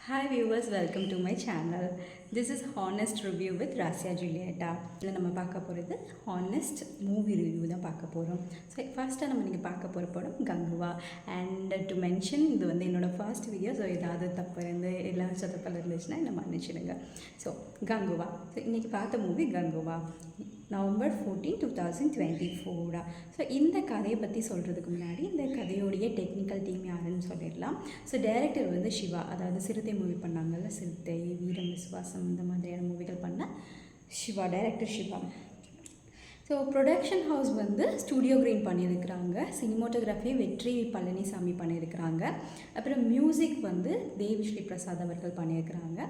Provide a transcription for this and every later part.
Hi viewers, welcome to my channel. This is Honest Review with Rasya Julieta. இதில் நம்ம பார்க்க போகிறது honest movie review தான் பார்க்க போகிறோம். ஸோ ஃபர்ஸ்ட்டாக நம்ம இன்றைக்கி பார்க்க போகிற படம் கங்குவா. அண்ட் டு மென்ஷன் இது வந்து என்னோடய ஃபர்ஸ்ட் வீடியோ. ஸோ ஏதாவது தப்பு இருந்து எல்லாம் சொதப்பல் இருந்துச்சுன்னா என்ன மன்னிச்சிடுங்க. ஸோ கங்குவா. ஸோ இன்றைக்கி பார்த்த மூவி கங்குவா, நவம்பர் 14, 2024. ஸோ இந்த கதையை பற்றி சொல்கிறதுக்கு முன்னாடி இந்த கதையோடைய டெக்னிக்கல் டீம் யாருன்னு சொல்லிடலாம். ஸோ டைரக்டர் வந்து சிவா, அதாவது சிறுத்தை மூவி பண்ணாங்கல்ல, சிறுத்தை, வீரம், விஸ்வாசம் இந்த மாதிரியான மூவிகள் பண்ண Siva, director Siva. So production house வந்து ஸ்டூடியோ கிரீன் பண்ணியிருக்கிறாங்க. சினிமோட்டோகிராஃபி வெற்றி பழனிசாமி பண்ணியிருக்கிறாங்க. அப்புறம் மியூசிக் வந்து தேவிஸ்ரீ பிரசாத் அவர்கள் பண்ணியிருக்கிறாங்க.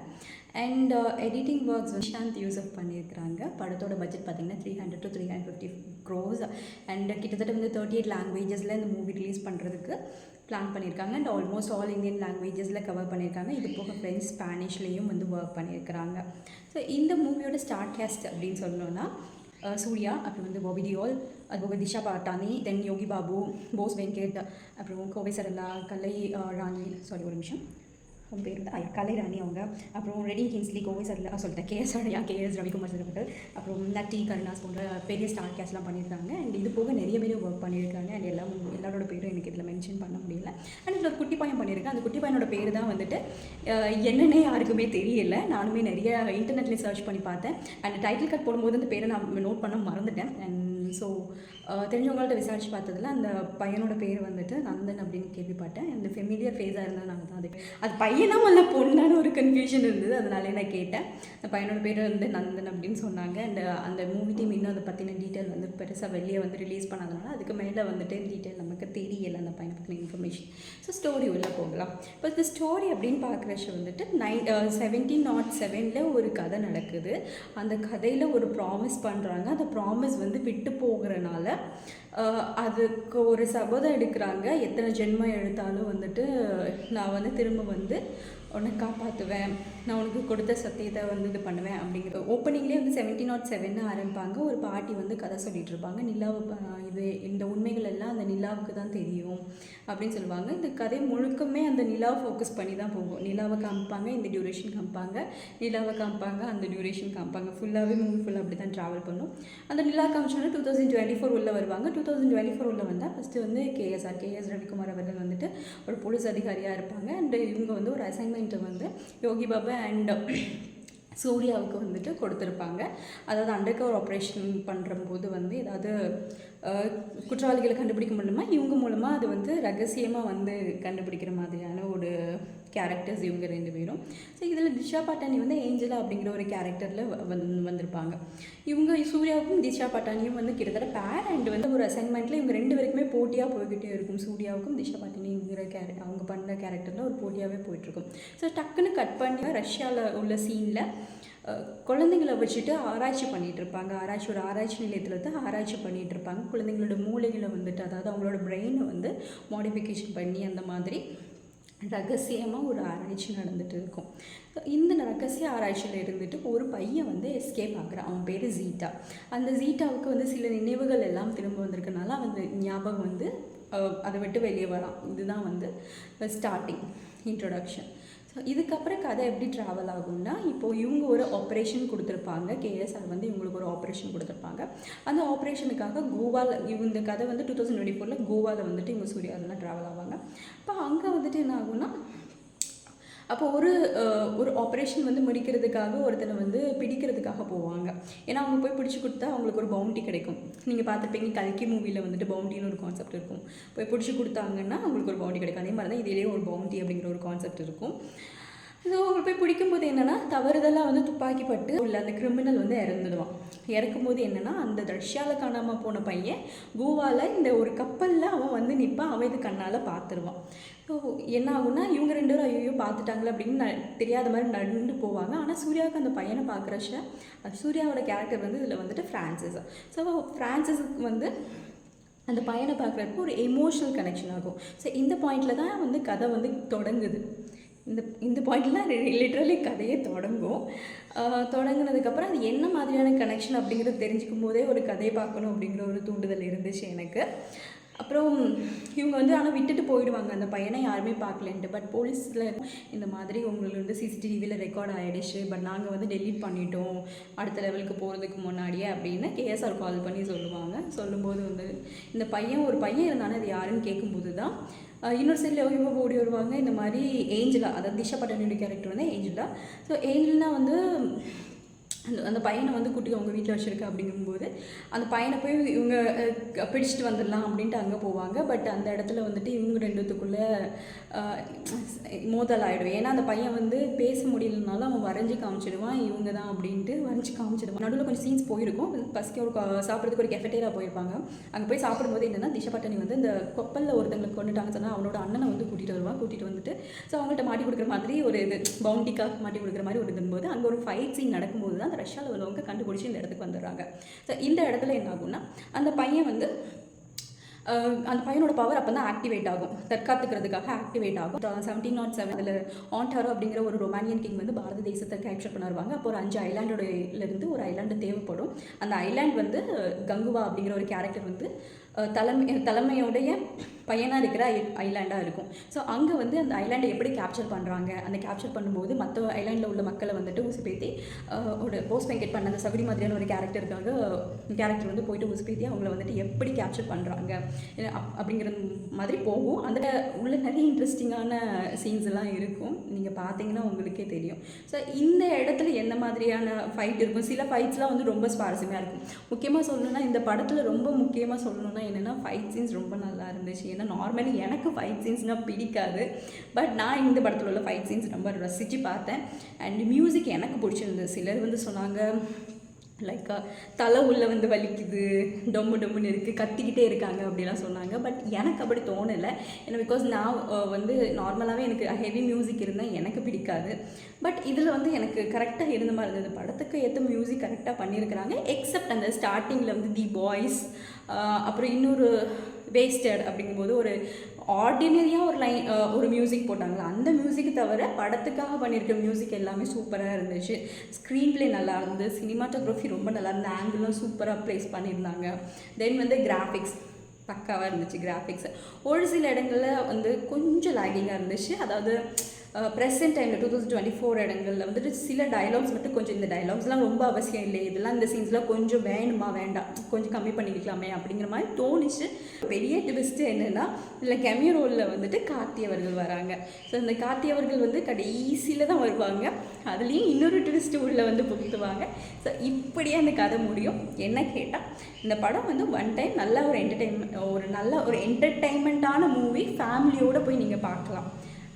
அண்ட் எடிட்டிங் ஒர்க்ஸ் வந்து ஷாந்த் யூசப் பண்ணியிருக்கிறாங்க. படத்தோட பட்ஜெட் பார்த்திங்கன்னா 300 to 350 crores. அண்ட் கிட்டத்தட்ட வந்து 38 லாங்குவேஜஸில் இந்த மூவி ரிலீஸ் பண்ணுறதுக்கு பிளான் பண்ணியிருக்காங்க. அண்ட் ஆல்மோஸ்ட் ஆல் இந்தியன் லாங்குவேஜஸில் கவர் பண்ணியிருக்காங்க. இது போக ஃப்ரெஞ்ச், ஸ்பானிஷ்லேயும் வந்து ஒர்க் பண்ணியிருக்கிறாங்க. ஸோ இந்த மூவியோட ஸ்டார் கேஸ்ட் அப்படின்னு சொல்லணுன்னா சூர்யா, அப்புறம் வந்து பாபி டியோல், அதுபோக திஷா பட்டானி, தென் யோகி பாபு, போஸ் வெங்கட், அப்புறம் கோவை சரளா, கலை ராணி, சாரி ஒரு நிமிஷம் அவங்க பேர் வந்து கலை ராணி அவங்க, அப்புறம் ரெடி கிங்ஸ்லி, கோவை சரளா சொல்லிட்டேன், கேஎஸ் ரவிக்குமார் சார் அவர்கள், அப்புறம் நட்டி கருணாஸ் போன்ற பெரிய ஸ்டார் கேஸ்ட்லாம் பண்ணியிருக்காங்க. அண்ட் இது போக நிறைய பேர் ஒர்க் பண்ணியிருக்காங்க. அண்ட் எல்லாரோட பேரும் எனக்கு இதில் மென்ஷன் பண்ண முடியல. அண்ட் இதில் குட்டி பையன் பண்ணியிருக்கேன். அந்த குட்டி பையனோட பேர் தான் வந்துட்டு என்னன்னே யாருக்குமே தெரியல. நானுமே நிறைய இன்டர்நெட்லேயே சர்ச் பண்ணி பார்த்தேன். அண்ட் டைட்டில் கட் போடும்போது அந்த பேரை நான் நோட் பண்ண மறந்துட்டேன். அண்ட் ஸோ தெரிஞ்சவங்கள்ட்ட விசாரிச்சு பார்த்ததில் அந்த பையனோட பேர் வந்துட்டு நந்தன் அப்படின்னு கேள்விப்பட்டேன். அந்த ஃபெமிலியர் ஃபேஸாக இருந்ததுனால தான் அது பையனா வல்ல பொண்ணான ஒரு கன்ஃபியூஷன் இருந்தது. அதனாலே நான் கேட்டேன். அந்த பையனோட பேர் வந்து நந்தன் அப்படின்னு சொன்னாங்க. அண்ட் அந்த மூவி டீம் இன்னும் அதை பற்றின டீட்டெயில் வந்து பெருசாக வெளியே வந்து ரிலீஸ் பண்ணாதனால அதுக்கு மேலே வந்துட்டு டீட்டெயில் நமக்கு தெரியலை அந்த பையனை பற்றின இன்ஃபர்மேஷன். ஸோ ஸ்டோரி உள்ளே போகலாம். இப்போ இந்த ஸ்டோரி அப்படின்னு பார்க்குறச்ச வந்துட்டு 1707 ஒரு கதை நடக்குது. அந்த கதையில் ஒரு ப்ராமிஸ் பண்ணுறாங்க. அந்த ப்ராமிஸ் வந்து விட்டு போகிறனால அதுக்கு ஒரு சபதம் எடுக்கிறாங்க. எத்தனை ஜென்மம் எடுத்தாலும் வந்துட்டு நான் வந்து திரும்ப வந்து உன்னை காப்பாற்றுவேன், நான் உனக்கு கொடுத்த சத்தியத்தை வந்து இது பண்ணுவேன் அப்படிங்கிற ஓப்பனிங்லேயே வந்து 1707 ஆரம்பிப்பாங்க. ஒரு பாட்டி வந்து கதை சொல்லிகிட்டு இருப்பாங்க. நிலாவை இது இந்த உண்மைகள் எல்லாம் அந்த நிலாவுக்கு தான் தெரியும் அப்படின்னு சொல்லுவாங்க. இந்த கதை முழுக்கமே அந்த நிலாவை ஃபோக்கஸ் பண்ணி தான் போகும். நிலாவை காமிப்பாங்க, இந்த டியூரேஷன் காமிப்பாங்க, நிலாவை காமிப்பாங்க, அந்த டியூரேஷன் காமிப்பாங்க. ஃபுல்லாகவே மூவி ஃபுல்லாக அப்படி தான் ட்ராவல் பண்ணும். அந்த நிலா காமிச்சோன்னா 2024 உள்ளே வருவாங்க. 2024 உள்ளே வந்தால் ஃபஸ்ட்டு வந்து கேஎஸ் ரவிக்குமார் அவர்கள் வந்துட்டு ஒரு போலீஸ் அதிகாரியாக இருப்பாங்க. அண்ட் இவங்க வந்து ஒரு அசைன்மெண்ட் வந்து யோகி பாபு அண்ட் சூர்யாவுக்கு வந்துட்டு கொடுத்துருப்பாங்க. அதாவது அண்டர் கவர் ஆப்ரேஷன் பண்ணுறம்போது வந்து ஏதாவது குற்றவாளிகளை கண்டுபிடிக்க முடியுமா, இவங்க மூலமாக அது வந்து ரகசியமாக வந்து கண்டுபிடிக்கிற மாதிரியான ஒரு கேரக்டர்ஸ் இவங்க ரெண்டு பேரும். ஸோ இதில் திஷா பட்டானி வந்து ஏஞ்சலா அப்படிங்கிற ஒரு கேரக்டரில் வந்திருப்பாங்க. இவங்க சூர்யாவுக்கும் திஷா பட்டானியும் வந்து கிட்டத்தட்ட பேர் அண்ட் வந்து ஒரு அசைன்மெண்ட்டில் இவங்க ரெண்டு பேருக்குமே போட்டியாக போய்கிட்டே இருக்கும். சூர்யாவுக்கும் திஷா பட்டானிங்கிற அவங்க பண்ண கேரக்டரில் ஒரு போட்டியாகவே போயிட்டுருக்கும். ஸோ டக்குன்னு கட் பண்ணி ரஷ்யாவில் உள்ள சீனில் குழந்தைங்களை வச்சுட்டு ஆராய்ச்சி பண்ணிகிட்டு இருப்பாங்க. ஒரு ஆராய்ச்சி நிலையத்தில் தான் ஆராய்ச்சி பண்ணிகிட்டு இருப்பாங்க. குழந்தைங்களோட மூளைகளை வந்துட்டு, அதாவது அவங்களோட பிரெயினை வந்து மாடிஃபிகேஷன் பண்ணி அந்த மாதிரி ரகசியமாக ஒரு ஆராய்ச்சி நடந்துகிட்டு இருக்கும். ஸோ இந்த ரகசிய ஆராய்ச்சியில் இருந்துட்டு ஒரு பையன் வந்து எஸ்கேப் ஆகுறான். அவன் பேர் ஜீட்டா. அந்த ஜீட்டாவுக்கு வந்து சில நினைவுகள் எல்லாம் திரும்ப வந்திருக்கனால அவன் ஞாபகம் வந்து அதை விட்டு வெளியே வரான். இதுதான் வந்து ஸ்டார்டிங் இன்ட்ரொடக்ஷன். ஸோ இதுக்கப்புறம் கதை எப்படி ட்ராவல் ஆகும்னா, இப்போது இவங்க ஒரு ஆப்ரேஷன் கொடுத்துருப்பாங்க. கேஎஸ்ஆர் வந்து இவங்களுக்கு ஒரு ஆப்ரேஷன் கொடுத்துருப்பாங்க. அந்த ஆப்ரேஷனுக்காக கோவாவில் இந்த கதை வந்து 2024 கோவாவில் வந்துட்டு இவங்க சூர்யாவில் ட்ராவல் ஆவாங்க. இப்போ அங்கே வந்துட்டு என்ன ஆகும்னா, அப்போ ஒரு ஆப்ரேஷன் வந்து முடிக்கிறதுக்காக ஒருத்தனை வந்து பிடிக்கிறதுக்காக போவாங்க. ஏன்னா அவங்க போய் பிடிச்சி கொடுத்தா அவங்களுக்கு ஒரு பவுண்டி கிடைக்கும். நீங்கள் பார்த்துருப்பீங்க, கல்கி மூவியில் வந்துட்டு பவுண்டின்னு ஒரு கான்செப்ட் இருக்கும். போய் பிடிச்சி கொடுத்தாங்கன்னா அவங்களுக்கு ஒரு பவுண்டி கிடைக்கும். அதே மாதிரி தான் இதிலேயே ஒரு பவுண்டி அப்படிங்கிற ஒரு கான்செப்ட் இருக்கும். ஸோ அவங்க போய் பிடிக்கும்போது என்னென்னா, தவறுதலாக வந்து துப்பாக்கி பட்டு இல்லை அந்த கிரிமினல் வந்து இறந்துடுவான். இறக்கும்போது என்னென்னா, அந்த ரஷ்யாவில் காணாமல் போன பையன் கோவாவில் இந்த ஒரு கப்பலில் அவன் வந்து நிற்பான். அவன் இது கண்ணால் பார்த்துருவான். ஸோ என்ன ஆகுன்னா, இவங்க ரெண்டு பேரும் ஐயோ பார்த்துட்டாங்களே அப்படின்னு தெரியாத மாதிரி நடந்து போவாங்க. ஆனால் சூர்யாவுக்கு அந்த பையனை பார்க்குறச்ச சூர்யாவோட கேரக்டர் வந்து இதில் வந்துட்டு ஃப்ரான்சிஸ். ஸோ ஃப்ரான்சிஸுக்கு வந்து அந்த பையனை பார்க்குறப்போ ஒரு எமோஷ்னல் கனெக்ஷன் ஆகும். ஸோ இந்த பாயிண்டில் தான் வந்து கதை வந்து தொடங்குது. இந்த பாயிண்ட்லாம் லிட்ரலி கதையே தொடங்கும். தொடங்கினதுக்கப்புறம் அது என்ன மாதிரியான கனெக்ஷன் அப்படிங்கிறது தெரிஞ்சுக்கும் போதே ஒரு கதையை பார்க்கணும் அப்படிங்கிற ஒரு தூண்டுதல் இருந்துச்சு எனக்கு. அப்புறம் இவங்க வந்து ஆனால் விட்டுட்டு போயிடுவாங்க அந்த பையனை யாருமே பார்க்கலன்ட்டு. பட் போலீஸில் இந்த மாதிரி உங்களுக்கு வந்து சிசிடிவியில் ரெக்கார்ட் ஆகிடுச்சு, பட் நாங்கள் வந்து டெலீட் பண்ணிட்டோம் அடுத்த லெவலுக்கு போகிறதுக்கு முன்னாடியே அப்படின்னு கேஎஸ்ஆர் கால் பண்ணி சொல்லுவாங்க. சொல்லும்போது வந்து இந்த பையன் ஒரு பையன் இருந்தானே அது யாருன்னு கேட்கும்போது தான் இன்னொரு சைடில் இவங்க ஓடி வருவாங்க. இந்த மாதிரி ஏஞ்சலா, அதாவது திஷா பட்டானியோட கேரக்டர் வந்து ஏஞ்சலா. ஸோ ஏஞ்சல்னா வந்து அந்த பையனை வந்து குட்டி அவங்க வீட்டில் வச்சுருக்கா அப்படிங்கும்போது அந்த பையனை போய் இவங்க பிடிச்சிட்டு வந்துடலாம் அப்படின்ட்டு அங்கே போவாங்க. பட் அந்த இடத்துல வந்துட்டு இவங்க ரெண்டுத்துக்குள்ளே மோதல் ஆகிடும். ஏன்னா அந்த பையன் வந்து பேச முடியலனாலும் அவன் வரைஞ்சி காமிச்சிடுவான் இவங்க தான் அப்படின்ட்டு வரைஞ்சி காமிச்சிடுவான். நடுவில் கொஞ்சம் சீன்ஸ் போயிருக்கும். பசிக்க ஒரு சாப்பிட்றதுக்கு ஒரு கெஃபெட்டேரா போயிருப்பாங்க. அங்கே போய் சாப்பிடும்போது என்னென்னா திஷா பட்டானி வந்து இந்த கொப்பலில் ஒருத்தங்களுக்கு கொண்டுட்டாங்கன்னு சொன்னால் அவனோட அண்ணனை வந்து கூட்டிகிட்டு வருவான். கூட்டிகிட்டு வந்துட்டு ஸோ அவங்கள்ட்ட மாட்டி கொடுக்குற மாதிரி ஒரு இது பவுண்டிக்காக மாட்டி கொடுக்குற மாதிரி ஒரு இதும்போது அங்கே ஒரு ஃபைட் சீன் நடக்கும்போது தான் அந்த ரஷ்யாவில் உள்ளவங்க கண்டுபிடிச்சி இந்த இடத்துக்கு வந்துடுறாங்க. ஸோ இந்த இடத்துல என்ன ஆகும்னா அந்த பையன் வந்து அந்த பையனோட பவர் அப்போ தான் ஆக்டிவேட் ஆகும், தற்காத்துக்கிறதுக்காக ஆக்டிவேட் ஆகும். 1707 அதில் ஆண்டாரோ அப்படிங்கிற ஒரு ரொமானியன் கிங் வந்து பாரத தேசத்தை கேப்சர் பண்ணுவாங்க. அப்போ ஒரு 5 ஐலாண்டோடலேருந்து ஒரு ஐலாண்டு தேவைப்படும். அந்த ஐலாண்ட் வந்து கங்குவா அப்படிங்கிற ஒரு கேரக்டர் வந்து தலைமையோடைய பையனாக இருக்கிற ஐலாண்டாக இருக்கும். ஸோ அங்கே வந்து அந்த ஐலாண்டை எப்படி கேப்சர் பண்ணுறாங்க, அந்த கேப்சர் பண்ணும்போது மற்ற ஐலாண்டில் உள்ள மக்களை வந்துட்டு உசுப்பேற்றி ஒரு போஸ்ட் வெங்கட் பண்ண அந்த சகுடி மாதிரியான ஒரு கேரக்டர் வந்து போயிட்டு உசுப்பேற்றி அவங்கள வந்துட்டு எப்படி கேப்சர் பண்ணுறாங்க அப்படிங்கிற மாதிரி போகும். அதில் உள்ள நிறைய இன்ட்ரெஸ்டிங்கான சீன்ஸ் எல்லாம் இருக்கும், நீங்கள் பார்த்தீங்கன்னா உங்களுக்கே தெரியும். ஸோ இந்த இடத்துல எந்த மாதிரியான ஃபைட் இருக்கும், சில ஃபைட்ஸ்லாம் வந்து ரொம்ப சுவாரஸ்யமாக இருக்கும். முக்கியமாக சொல்லணுன்னா இந்த படத்தில் ரொம்ப முக்கியமாக சொல்லணுன்னா என்னென்னா ஃபைட் சீன்ஸ் ரொம்ப நல்லா இருந்துச்சு. ஏன்னா நார்மலி எனக்கு ஃபைட் சீன்ஸ்னால் பிடிக்காது, பட் நான் இந்த படத்தில் உள்ள ஃபைட் சீன்ஸ் ரொம்ப ரசித்து பார்த்தேன். அண்ட் மியூசிக் எனக்கு பிடிச்சிருந்தது. சிலர் வந்து சொன்னாங்க லைக் தலை உள்ள வந்து வலிக்குது, டொம்முன்னு இருக்குது, கத்திக்கிட்டே இருக்காங்க அப்படிலாம் சொன்னாங்க. பட் எனக்கு அப்படி தோணலை. ஏன்னா பிகாஸ் நான் வந்து நார்மலாகவே எனக்கு ஹெவி மியூசிக் இருந்தால் எனக்கு பிடிக்காது. பட் இதில் வந்து எனக்கு கரெக்டாக இருந்த மாதிரி இருந்தது. படத்துக்கு ஏற்ற மியூசிக் கரெக்டாக பண்ணியிருக்கிறாங்க. எக்ஸப்ட் அந்த ஸ்டார்டிங்கில் வந்து தி பாய்ஸ், அப்புறம் இன்னொரு வேஸ்டட் அப்படிங்கும்போது ஒரு ஆர்டினரியாக ஒரு மியூசிக் போட்டாங்களா, அந்த மியூசிக் தவிர படத்துக்காக பண்ணியிருக்க மியூசிக் எல்லாமே சூப்பராக இருந்துச்சு. ஸ்க்ரீன் பிளே நல்லா இருந்தது, சினிமாட்டோகிராஃபி ரொம்ப நல்லா இருந்தது, ஆங்கிளும் சூப்பராக ப்ளேஸ் பண்ணியிருந்தாங்க. தென் வந்து கிராஃபிக்ஸ் பக்காவாக இருந்துச்சு. கிராஃபிக்ஸ் ஒரு சில இடங்களில் வந்து கொஞ்சம் லாகிங்காக இருந்துச்சு. அதாவது ப்ரெசென்ட் டைமில் 2024 இடங்களில் வந்துட்டு சில டைலாக்ஸ் மட்டும் கொஞ்சம் இந்த டைலாக்ஸ்லாம் ரொம்ப அவசியம் இல்லை, இதெல்லாம் இந்த சீன்ஸ்லாம் கொஞ்சம் வேணுமா வேண்டாம், கொஞ்சம் கம்மி பண்ணிக்கலாமே அப்படிங்கிற மாதிரி தோணிச்சு. பெரிய ட்விஸ்ட்டு என்னென்னா இதில் கெமியோ ரோலில் வந்துட்டு கார்த்தி அவர்கள் வராங்க. ஸோ இந்த கார்த்தி அவர்கள் வந்து கடைசியில் தான் வருவாங்க. அதுலேயும் இன்னொரு ட்விஸ்ட்டு உள்ளே வந்து புகுத்துவாங்க. ஸோ இப்படியே அந்த கதை முடியும். என்ன கேட்டால் இந்த படம் வந்து ஒன் டைம் நல்ல ஒரு என்டர்டெயின்மெண்ட்டான மூவி, ஃபேமிலியோடு போய் நீங்கள் பார்க்கலாம்.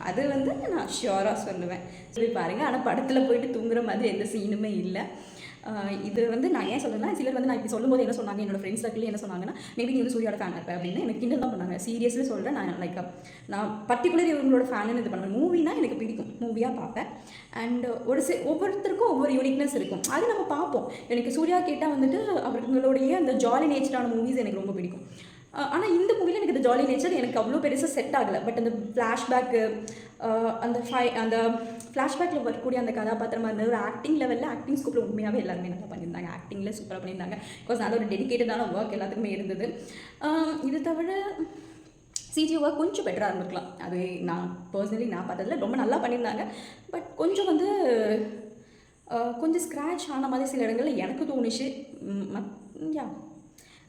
அது வந்து நான் ஷியோராக சொல்லுவேன். சொல்லி பாருங்கள். ஆனால் படத்தில் போயிட்டு தூங்குற மாதிரி எந்த சீனுமே இல்லை. இது வந்து நான் ஏன் சொல்லுன்னா, சிலர் வந்து நான் இப்படி சொல்லும்போது என்ன சொன்னாங்க, என்னோடய ஃப்ரெண்ட்ஸ் சர்க்கிள் என்ன சொன்னாங்கன்னா, மேபி நீ வந்து சூர்யாவோட ஃபேன் இருப்பேன் அப்படின்னு எனக்கு கிண்டல் தான் பண்ணாங்க. சீரியஸ்லி சொல்கிறேன், நான் பர்டிகுலர் இவங்களோட ஃபேனுன்னு இது பண்ணுவேன். மூவினா எனக்கு பிடிக்கும், மூவியாக பார்ப்பேன். அண்ட் ஒவ்வொருத்தருக்கும் ஒவ்வொரு யூனிக்னஸ் இருக்கும், அது நம்ம பார்ப்போம். எனக்கு சூர்யா கேட்டால் வந்துட்டு அவர்களுடைய அந்த ஜாலி நேச்சரான மூவிஸ் எனக்கு ரொம்ப பிடிக்கும். ஆனால் இந்த மூவியில் எனக்கு இந்த ஜாலி நேச்சர் எனக்கு அவ்வளோ பெருசாக செட் ஆகலை. பட் அந்த ஃப்ளாஷ்பேக்கு அந்த ஃப்ளாஷ்பேக்கில் வரக்கூடிய அந்த கதாபாத்திரமாக இருந்தது ஒரு ஆக்டிங் லெவலில், ஆக்டிங் ஸ்கோப்பில் உண்மையாகவே எல்லாருமே நல்லா பண்ணியிருந்தாங்க. ஆக்டிங்கில் சூப்பராக பண்ணியிருந்தாங்க. பிகாஸ் அது ஒரு டெடிக்கேட்டடான ஒர்க் எல்லாத்துக்குமே இருந்தது. இது தவிர சிஜி ஒர்க் கொஞ்சம் பெட்டராக இருந்திருக்கலாம். அது நான் பர்சனலி பார்த்ததில் ரொம்ப நல்லா பண்ணியிருந்தாங்க. பட் கொஞ்சம் வந்து கொஞ்சம் ஸ்க்ராட்ச் ஆன மாதிரி சில இடங்களில் எனக்கு தோணுச்சு.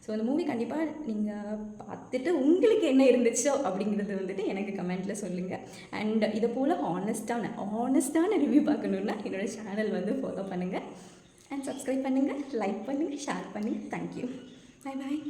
ஸோ அந்த மூவி கண்டிப்பாக நீங்கள் பார்த்துட்டு உங்களுக்கு என்ன இருந்துச்சோ அப்படிங்கிறது வந்துட்டு எனக்கு கமெண்ட்டில் சொல்லுங்கள். அண்ட் இதை போல் ஹானஸ்ட்டான ரிவ்யூ பார்க்கணுன்னா என்னோடய சேனல் வந்து ஃபாலோ பண்ணுங்கள் அண்ட் சப்ஸ்கிரைப் பண்ணுங்கள், லைக் பண்ணுங்கள், ஷேர் பண்ணுங்கள். தேங்க்யூ. Bye bye.